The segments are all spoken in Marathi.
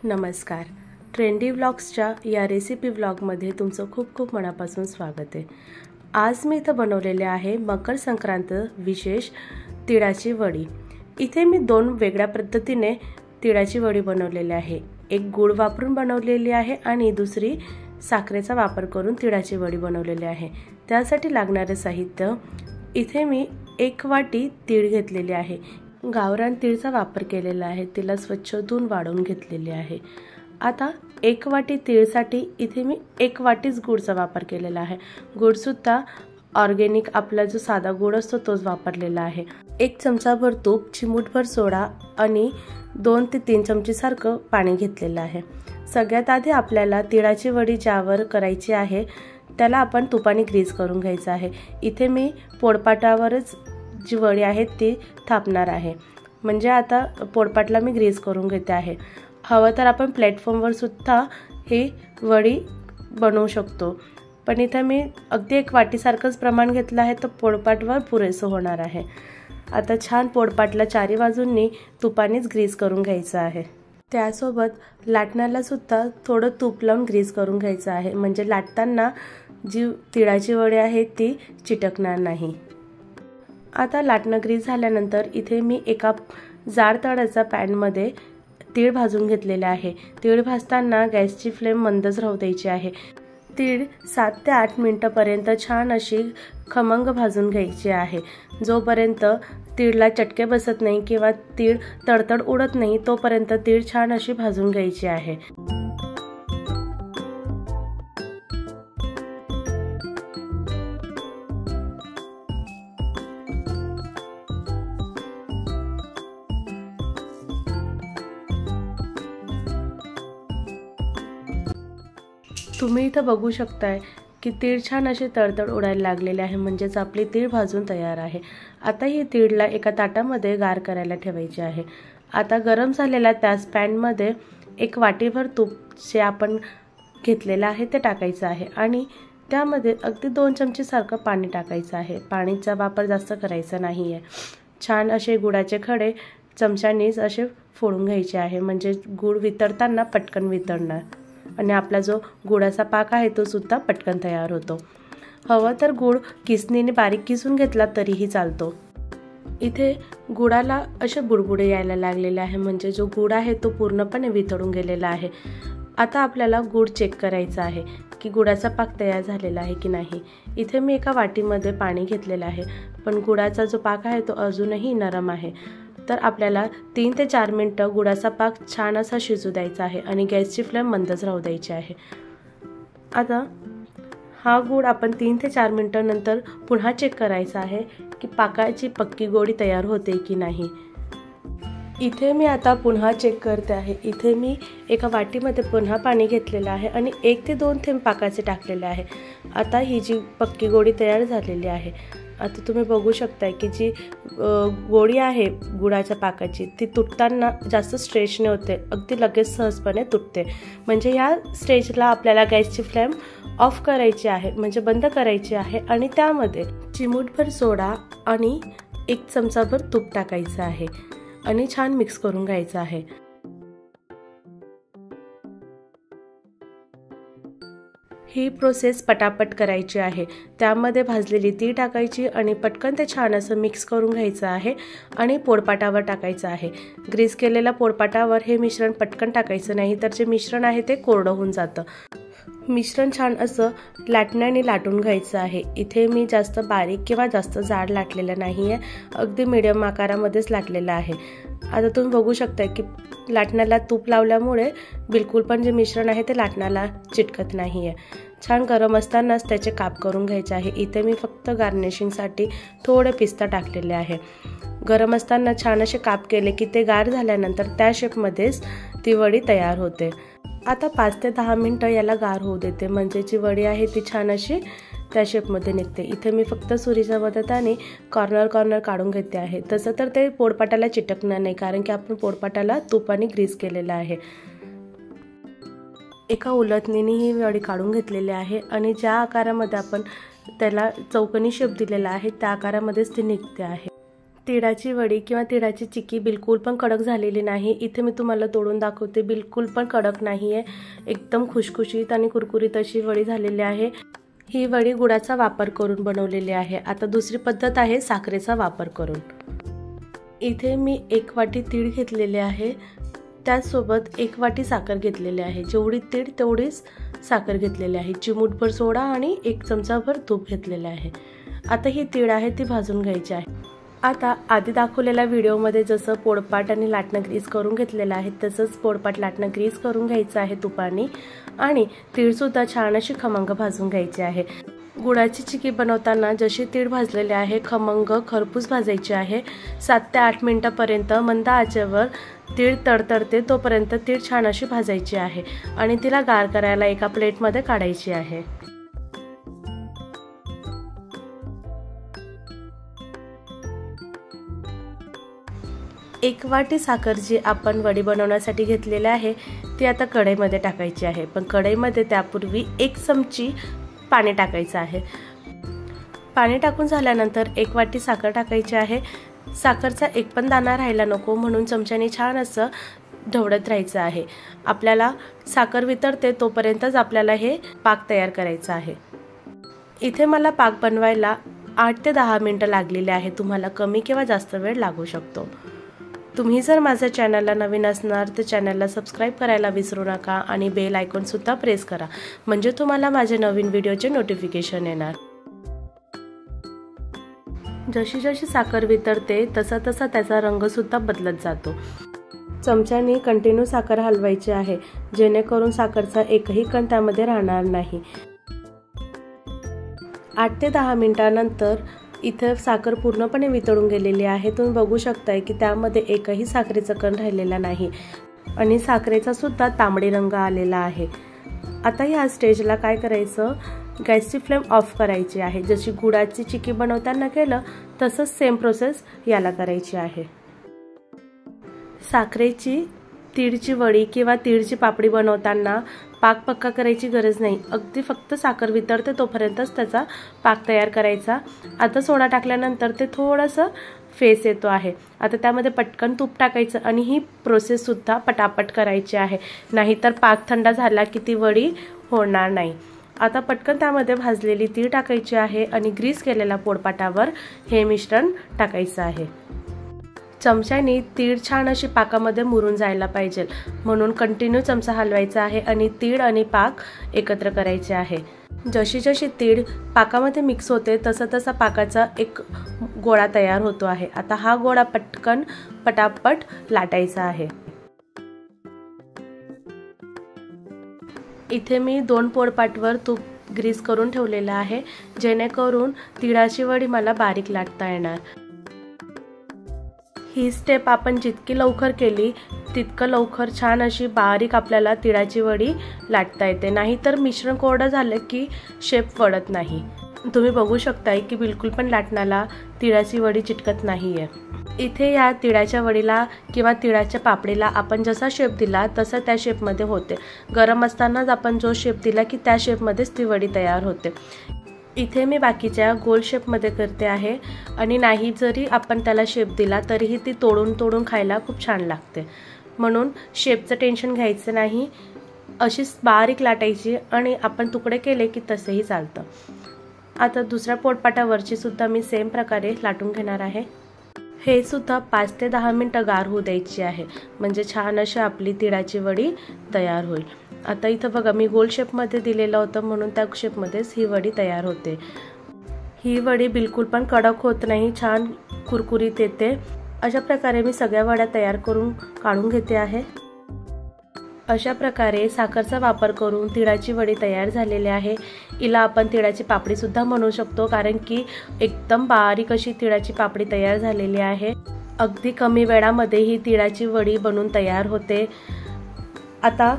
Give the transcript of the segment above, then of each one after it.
नमस्कार. ट्रेंडी व्लॉग्सच्या या रेसिपी व्लॉगमध्ये तुमचं खूप खूप मनापासून स्वागत आहे. आज मी इथं बनवलेले आहे मकर संक्रांत विशेष तिळाची वडी. इथे मी दोन वेगळ्या पद्धतीने तिळाची वडी बनवलेली आहे. एक गूळ वापरून बनवलेली आहे आणि दुसरी साखरेचा वापर करून तिळाची वडी बनवलेली आहे. त्यासाठी लागणारे साहित्य इथे मी 1 वाटी तीळ घेतलेली आहे. गावरान तीळचा वापर केलेला आहे. तिला स्वच्छ धुवून वाळवून घेतलेली आहे. आता 1 वाटी तीळसाठी इथे मी 1 वाटीच गूळचा वापर केलेला आहे. गूळसुद्धा ऑर्गेनिक आपला जो साधा गूळ असतो तोच वापरलेला आहे. 1 चमचाभर तूप, चिमूटभर सोडा आणि 2 ते 3 चमचे सारखं पाणी घेतलेलं आहे. सगळ्यात आधी आपल्याला तिळाची वडी ज्यावर करायची आहे त्याला आपण तुपाने ग्रीस करून घ्यायचं आहे. इथे मी पोळपाटावरच जी वडी आहे ती थापणार आहे. म्हणजे आता पोळपाटला मी ग्रीस करून घेते आहे. हवं तर आपण प्लॅटफॉर्मवर सुद्धा ही वडी बनवू शकतो, पण इथे मी अगदी 1 वाटीसारखंच प्रमाण घेतलं आहे तर पोळपाटवर पुरेसं होणार आहे. आता छान पोळपाटला चारी बाजूंनी तुपानेच ग्रीस करून घ्यायचं आहे. त्यासोबत लाटण्याला सुद्धा थोडं तूप लावून ग्रीस करून घ्यायचं आहे, म्हणजे लाटताना जी तिळाची वडी आहे ती चिटकणार नाही. आता लाटणं ग्रीस झाल्यानंतर इथे मी एका जाड तळाच्या पॅनमध्ये तीळ भाजून घेतलेले आहे. तीळ भाजताना गॅसची फ्लेम मंदच राहू द्यायची आहे. तीळ 7 ते 8 मिनिटांपर्यंत छान अशी खमंग भाजून घ्यायची आहे. जोपर्यंत तीळला चटके बसत नाही किंवा तीळ तडतड उडत नाही तोपर्यंत तीळ छान अशी भाजून घ्यायची आहे. तुम्ही इथं बघू शकताय की तीळ छान असे तडतड उडायला लागलेले आहे, म्हणजेच आपली तीळ भाजून तयार आहे. आता ही तीळला एका ताटामध्ये गार करायला ठेवायची आहे. आता गरम झालेल्या त्याच पॅनमध्ये 1 वाटीभर तूप जे आपण घेतलेलं आहे ते टाकायचं आहे आणि त्यामध्ये अगदी 2 चमचे सारखं पाणी टाकायचं आहे. पाणीचा वापर जास्त करायचा नाही आहे. छान असे गुळाचे खडे चमच्यानेच असे फोडून घ्यायचे आहे, म्हणजे गूळ वितळताना पटकन वितळणार आणि आपला जो गुळाचा पाक आहे तो सुद्धा पटकन तयार होतो. हवं तर गूळ किसणीने बारीक किसून घेतला तरीही चालतो. इथे गुळाला असे बुडबुडे यायला लागलेले आहे, म्हणजे जो गूळ आहे तो पूर्णपणे वितळून गेलेला आहे. आता आपल्याला गूळ चेक करायचा आहे की गुळाचा पाक तयार झालेला आहे की नाही. इथे मी एका वाटीमध्ये पाणी घेतलेलं आहे, पण गुळाचा जो पाक आहे तो अजूनही नरम आहे. तर आपल्याला 3 ते 4 मिनिटं गुळाचा पाक छान असा शिजू द्यायचा आहे आणि गॅसची फ्लेम मंदच राहू द्यायची आहे. आता हा गूळ आपण 3 ते 4 मिनिटांनंतर पुन्हा चेक करायचा आहे की पाकाची पक्की गोडी तयार होते की नाही. इथे मी आता पुन्हा चेक करते आहे. इथे मी एका वाटीमध्ये पुन्हा पाणी घेतलेलं आहे आणि 1 ते 2 थेंब पाकाचे टाकलेले आहे. आता ही जी पक्की गोडी तयार झालेली आहे. आता तुम्ही बघू शकताय की जी गोडी आहे गुळाच्या पाकाची ती तुटताना जास्त स्ट्रेचने होते, अगदी लगेच सहजपणे तुटते. म्हणजे या स्टेजला आपल्याला गॅसची फ्लेम ऑफ करायची आहे, म्हणजे बंद करायची आहे आणि त्यामध्ये चिमूटभर सोडा आणि 1 चमचाभर तूप टाकायचं आहे आणि छान मिक्स करून घ्यायचं आहे. ही प्रोसेस पटापट करायची आहे. त्यामध्ये भाजलेली तीळ टाकायची आणि पटकन ते छान असं मिक्स करून घ्यायचं आहे आणि पोळपाटावर टाकायचं आहे. ग्रीस केलेल्या पोळपाटावर हे मिश्रण पटकन टाकायचं नाही, तर जे मिश्रण आहे ते कोरडं होऊन जातं. मिश्रण छान असं लाटण्याने लाटून घ्यायचं आहे. इथे मी जास्त बारीक किंवा जास्त जाड लाटलेलं नाही आहे, अगदी मिडियम आकारामध्येच लाटलेलं आहे. आता तुम्ही बघू शकता की लाटण्याला तूप लावल्यामुळे बिलकुल पण जे मिश्रण आहे ते लाटण्याला चिटकत नाही आहे. छान गरम असतानाच त्याचे काप करून घ्यायचे आहे. इथे मी फक्त गार्निशिंगसाठी थोडे पिस्ता टाकलेले आहे. गरम असताना छान असे काप केले की ते गार झाल्यानंतर त्या शेपमध्येच ती वडी तयार होते. आता 5 ते 10 मिनिटं याला गार होऊ देते, म्हणजे जी वडी आहे ती छान अशी त्या शेपमध्ये निघते. इथे मी फक्त सुरीच्या मदताने कॉर्नर काढून घेते आहे. तसं तर ते पोळपाटाला चिटकणार नाही, कारण की आपण पोळपाटाला तुपाने ग्रीस केलेलं आहे. एका उलटणीने ही वडी काढून घेतलेली आहे आणि ज्या आकारामध्ये आपण त्याला चौकोनी शेप दिलेला आहे त्या आकारामध्येच ती निघते आहे. तिळाची वडी किंवा तिळाची चिक्की बिलकुल पण कडक झालेली नाही। इथे मी तुम्हाला तोडून दाखवते, बिलकुल पण कडक नाही आहे, एकदम खुशखुशीत आणि कुरकुरीत अशी वडी झालेली आहे। ही वडी गुळाचा वापर करून बनवलेली आहे। आता दुसरी पद्धत आहे साखरेचा वापर करून। इथे मी 1 वाटी तीळ घेतलेले आहे, त्यासोबत 1 वाटी साखर घेतलेली आहे। जेवढी तीळ तेवढीच साखर घेतलेली आहे। चिमूटभर सोडा आणि 1 चमचाभर तूप घेतलेले आहे। आता ही तीळ आहे ती भाजून घ्यायची आहे। आता आधी दाखवलेल्या व्हिडिओमध्ये जसं पोळपाट आणि लाटणं ग्रीस करून घेतलेलं आहे तसंच पोळपाट लाटणं ग्रीस करून घ्यायचं आहे तुपाने आणि तीळसुद्धा छान अशी खमंग भाजून घ्यायची आहे। गुळाची चिक्की बनवताना जशी तीळ भाजलेली आहे खमंग खरपूस भाजायची आहे। 7 ते 8 मिनिटांपर्यंत मंद आचेवर तीळ तडतडते तोपर्यंत तीळ छान अशी भाजायची आहे आणि तिला गार करायला एका प्लेटमध्ये काढायची आहे। एक वाटी साखर जी आपण वडी बनवण्यासाठी घेतलेली आहे ती आता कढईमध्ये टाकायची आहे, पण कढईमध्ये त्यापूर्वी 1 चमची पाणी टाकायचं आहे। पाणी टाकून झाल्यानंतर 1 वाटी साखर टाकायची आहे। साखरचा एक पण दाणा राहायला नको म्हणून चमच्याने छान असं ढवळत राहायचं आहे। आपल्याला साखर वितळते तोपर्यंतच आपल्याला हे पाक तयार करायचा आहे। इथे मला पाक बनवायला 8 ते 10 मिनिटं लागलेले आहे, तुम्हाला कमी किंवा जास्त वेळ लागू शकतो। तुम्ही जर माझ्या चॅनलला नवीन असणार तर चॅनलला सबस्क्राइब करायला विसरू नका आणि बेल आयकॉन सुद्धा प्रेस करा, म्हणजे तुम्हाला माझे नवीन व्हिडिओचे नोटिफिकेशन येणार। जशी जशी साखर वितळते तसा तसा त्याचा रंग सुद्धा बदलत जातो। चमच्याने कंटिन्यू साखर हलवायची आहे, जेणेकरून साखरचा एकही कण त्यामध्ये राहणार नाही। 8 ते 10 मिनिटांनंतर इथे साखर पूर्णपणे वितळून गेलेली आहे। तुम्ही बघू शकताय की त्यामध्ये एकही साखरेचा कण राहिलेला नाही आणि साखरेचा सुद्धा तांबडी रंग आलेला आहे। आता या स्टेजला काय करायचं, गॅसची फ्लेम ऑफ करायची आहे। जशी गुळाची चिक्की बनवताना केलं तसंच सेम प्रोसेस याला करायची आहे। साखरेची तीळची वडी किंवा तीळची पापडी बनवताना पाक पक्का करायची गरज नाही, अगदी फक्त साखर वितळते तोपर्यंतच त्याचा पाक तयार करायचा। आता सोडा टाकल्यानंतर ते थोडंसं फेस येतो आहे, आता त्यामध्ये पटकन तूप टाकायचं आणि ही प्रोसेस सुद्धा पटापट करायची आहे, नाहीतर पाक थंड झाला की ती वडी होणार नाही। आता पटकन त्यामध्ये भाजलेली तीळ टाकायची आहे आणि ग्रीस केलेल्या पोळपाटावर हे मिश्रण टाकायचं आहे। चमच्याने तीळ छान अशी पाकामध्ये मुरून जायला पाहिजे म्हणून कंटिन्यू चमचा हलवायचा आहे आणि तीळ आणि पाक एकत्र करायचे आहे। जशी जशी तीळ पाकामध्ये मिक्स होते तसा तसा पाकाचा एक गोळा तयार होतो आहे। आता हा गोळा पटकन पटापट लाटायचा आहे। इथे मी 2 पोळपाटवर तूप ग्रीस करून ठेवलेलं आहे, जेणेकरून तिळाची वडी मला बारीक लाटता येणार। ही स्टेप आपण जितकी लवकर केली तितकं लवकर छान अशी बारीक आपल्याला तिळाची वडी लाटता येते, नाहीतर मिश्रण कोरडं झालं की शेप वळत नाही। तुम्ही बघू शकताय की बिलकुल पण लाटणाला तिळाची वडी चिटकत नाहीये। इथे या तिळाच्या वडीला किंवा तिळाच्या पापडीला आपण जसा शेप दिला तसा त्या शेपमध्ये होते। गरम असतानाच आपण जो शेप दिला की त्या शेपमध्येच ती वडी तयार होते। इथे मी बाकीच्या गोल शेपमध्ये करते आहे आणि नाही जरी आपण त्याला शेप दिला तरीही ती तोडून तोडून खायला खूप छान लागते, म्हणून शेपचं टेन्शन घ्यायचं नाही, अशीच बारीक लाटायची आणि आपण तुकडे केले की तसेही चालतं। आता दुसऱ्या पोळपाटावरची सुद्धा मी सेम प्रकारे लाटून घेणार आहे। हे सुद्धा 5 ते 10 मिनिटं गार होऊ द्यायची आहे, म्हणजे छान अशी आपली तिळाची वडी तयार होईल। आता इथं बघा मी गोल शेपमध्ये दिलेलं होतं म्हणून त्या शेपमध्येच ही वडी तयार होते। ही वडी बिलकुल पण कडक होत नाही, छान कुरकुरीत येते। अशा प्रकारे मी सगळ्या वड्या तयार करून काढून घेते आहे। अशा प्रकारे साखरचा वापर करून तिळाची वडी तयार झालेली आहे। हिला आपण तिळाची पापडी सुद्धा म्हणू शकतो, कारण की एकदम बारीक अशी तिळाची पापडी तयार झालेली आहे। अगदी कमी वेळामध्ये ही तिळाची वडी बनून तयार होते। आता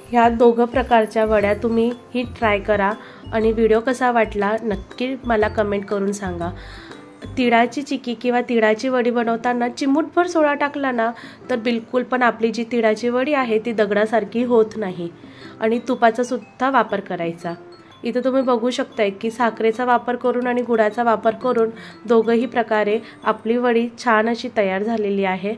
ह्या दोघं प्रकारच्या वड्या तुम्ही ही ट्राय करा आणि व्हिडिओ कसा वाटला नक्की मला कमेंट करून सांगा। तिळाची चिक्की किंवा तिळाची वडी बनवताना चिमूटभर सोडा टाकला ना तर बिलकुल पण आपली जी तिळाची वडी आहे ती दगडासारखी होत नाही। आणि तुपाचा सुद्धा वापर करायचा। इथं तुम्ही बघू शकताय की साखरेचा वापर करून आणि गुळाचा वापर करून दोघंही प्रकारे आपली वडी छान अशी तयार झालेली आहे।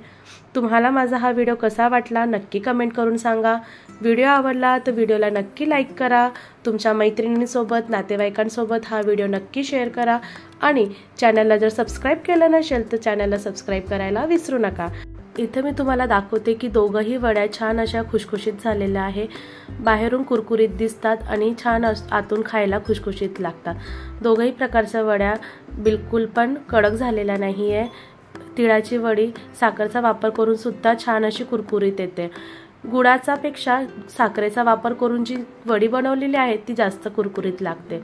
तुम्हाला माझा हा व्हिडिओ कसा वाटला नक्की कमेंट करून सांगा। व्हिडिओ आवडला तर व्हिडिओला नक्की लाईक करा। तुमच्या मैत्रिणींसोबत नातेवाईकांसोबत हा व्हिडिओ नक्की शेअर करा आणि चॅनलला जर सबस्क्राईब केलं नसेल तर चॅनलला सबस्क्राईब करायला विसरू नका। इथे मी तुम्हाला दाखवते की दोघंही वड्या छान अशा खुशखुशीत झालेल्या आहे। बाहेरून कुरकुरीत दिसतात आणि छान आतून खायला खुशखुशीत लागतात। दोघंही प्रकारच्या वड्या बिलकुल पण कडक झालेल्या नाही आहे। तिळाची वडी साखरेचा वापर करून सुद्धा छान अशी कुरकुरीत येते। गुळाचा पेक्षा साखरेचा वापर करून जी वडी बनवलेली आहे ती जास्त कुरकुरीत लागते,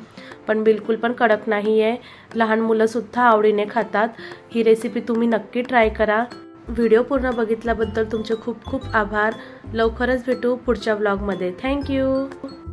पण बिलकुल पण कडक नाही आहे। लहान मुलं सुद्धा आवडीने खातात। ही रेसिपी तुम्ही नक्की ट्राय करा। व्हिडिओ पूर्ण बघितल्याबद्दल तुमचे खूप खूप आभार। लवकरच भेटू पुढच्या व्लॉगमध्ये। थँक्यू।